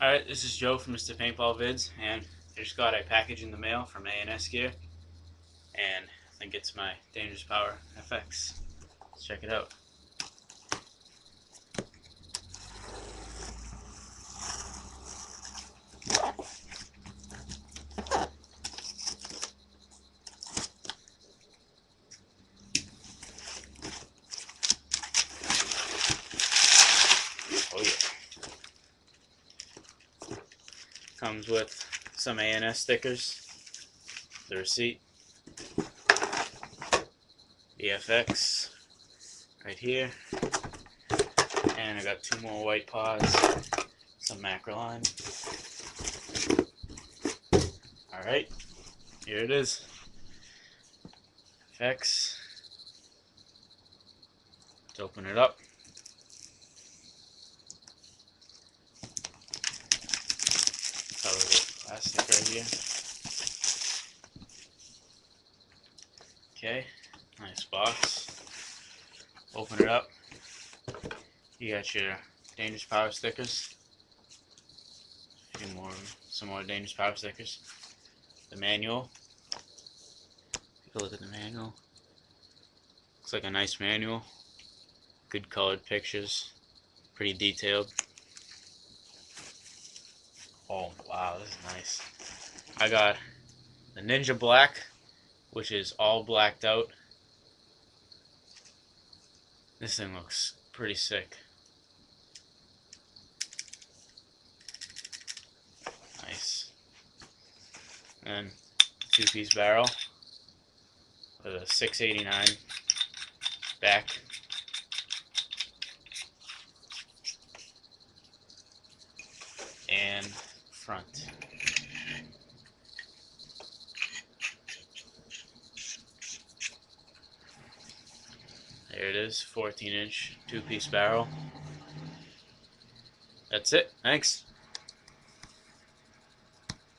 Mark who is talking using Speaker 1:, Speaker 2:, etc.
Speaker 1: Alright, this is Joe from MrPaintballvids, and I just got a package in the mail from A&S Gear, and I think it's my Dangerous Power FX. Let's check it out. Oh yeah. Comes with some A&S stickers, the receipt, the FX right here, and I got two more white paws, some macroline. Alright, here it is. FX. Let's open it up. Cover the plastic right here. Okay, nice box. Open it up. You got your Dangerous Power stickers. Some more Dangerous Power stickers. The manual. Take a look at the manual. Looks like a nice manual. Good colored pictures. Pretty detailed. Oh wow, this is nice. I got the Ninja Black, which is all blacked out. This thing looks pretty sick. Nice. And two-piece barrel with a 689 back. And front. There it is, 14-inch two-piece barrel. That's it. Thanks.